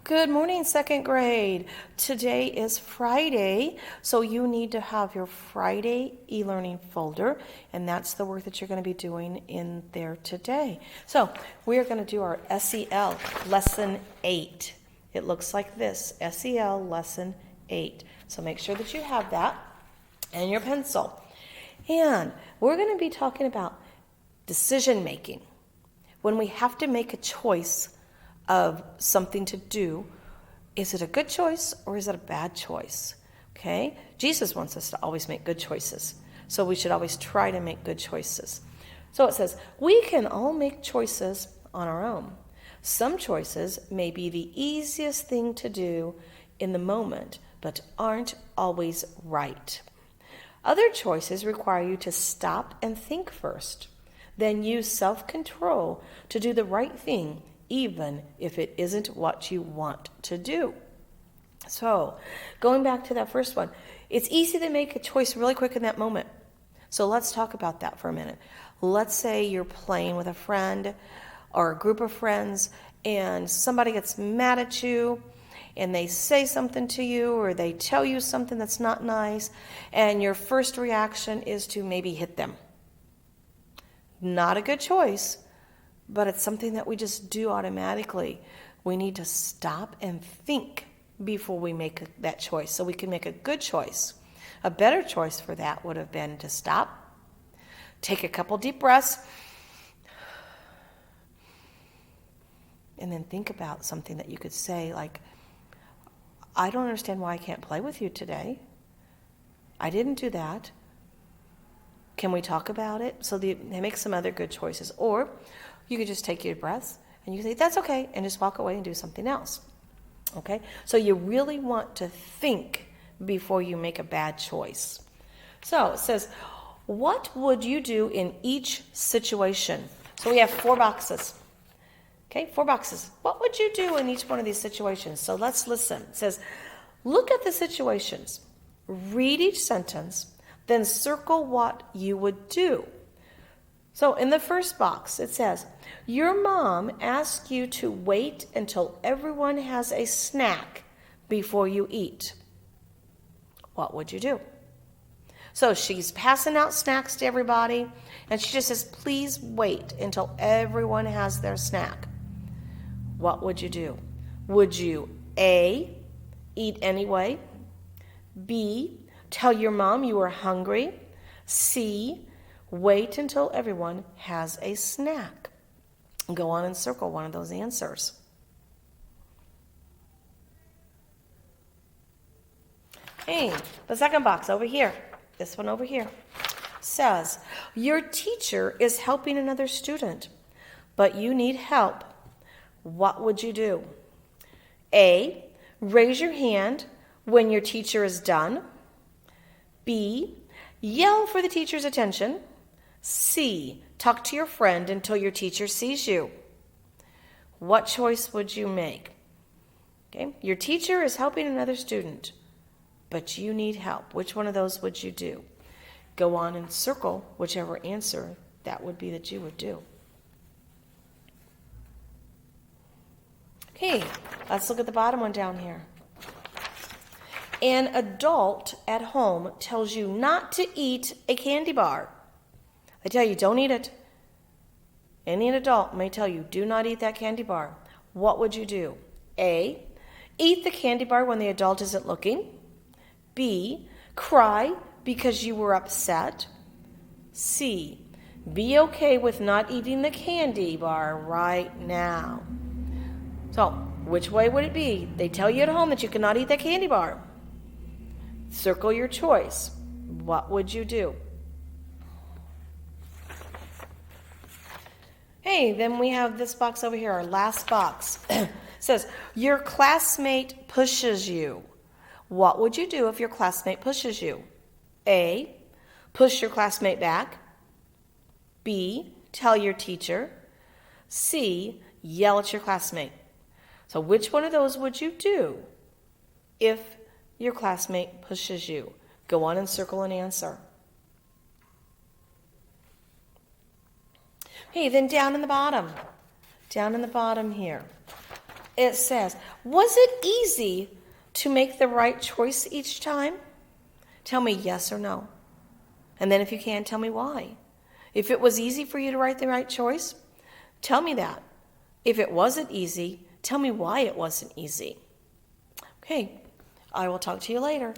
Good morning, second grade. Today is Friday, so you need to have your Friday e-learning folder, and that's the work that you're going to be doing in there today. So we are going to do our SEL Lesson 8. It looks like this, SEL Lesson 8. So make sure that you have that and your pencil. And we're going to be talking about decision making. When we have to make a choice of something to do, is it a good choice or is it a bad choice? Okay? Jesus wants us to always make good choices. So we should always try to make good choices. So it says, we can all make choices on our own. Some choices may be the easiest thing to do in the moment, but aren't always right. Other choices require you to stop and think first, then use self-control to do the right thing, even if it isn't what you want to do. So, going back to that first one, it's easy to make a choice really quick in that moment. So let's talk about that for a minute. Let's say you're playing with a friend or a group of friends and somebody gets mad at you and they say something to you or they tell you something that's not nice, and your first reaction is to maybe hit them. Not a good choice, but it's something that we just do automatically. We need to stop and think before we make that choice so we can make a good choice. A better choice for that would have been to stop, take a couple deep breaths, and then think about something that you could say like, I don't understand why I can't play with you today. I didn't do that. Can we talk about it? So they make some other good choices. Or you could just take your breaths and you say, that's okay, and just walk away and do something else. Okay? So you really want to think before you make a bad choice. So it says, what would you do in each situation? So we have 4 boxes. Okay, 4 boxes. What would you do in each one of these situations? So let's listen. It says, look at the situations, read each sentence, then circle what you would do. So in the first box, it says, your mom asks you to wait until everyone has a snack before you eat. What would you do? So she's passing out snacks to everybody, and she just says, please wait until everyone has their snack. What would you do? Would you A, eat anyway? B, tell your mom you are hungry? C, wait until everyone has a snack? Go on and circle one of those answers. Hey, the second box over here, this one over here, says, your teacher is helping another student, but you need help. What would you do? A, raise your hand when your teacher is done. B, yell for the teacher's attention. C, talk to your friend until your teacher sees you. What choice would you make? Okay, your teacher is helping another student, but you need help. Which one of those would you do? Go on and circle whichever answer that would be that you would do. Okay, let's look at the bottom one down here. An adult at home tells you not to eat a candy bar. They tell you, don't eat it. Any adult may tell you, do not eat that candy bar. What would you do? A, eat the candy bar when the adult isn't looking. B, cry because you were upset. C, be okay with not eating the candy bar right now. So, which way would it be? They tell you at home that you cannot eat that candy bar. Circle your choice. What would you do? Hey, then we have this box over here, our last box. It says, your classmate pushes you. What would you do if your classmate pushes you? A, push your classmate back. B, tell your teacher. C, yell at your classmate. So which one of those would you do if your classmate pushes you? Go on and circle an answer. Okay, then down in the bottom here, It says, was it easy to make the right choice each time? Tell me yes or no. And then if you can, tell me why. If it was easy for you to write the right choice, tell me that. If it wasn't easy, tell me why it wasn't easy. Okay, I will talk to you later.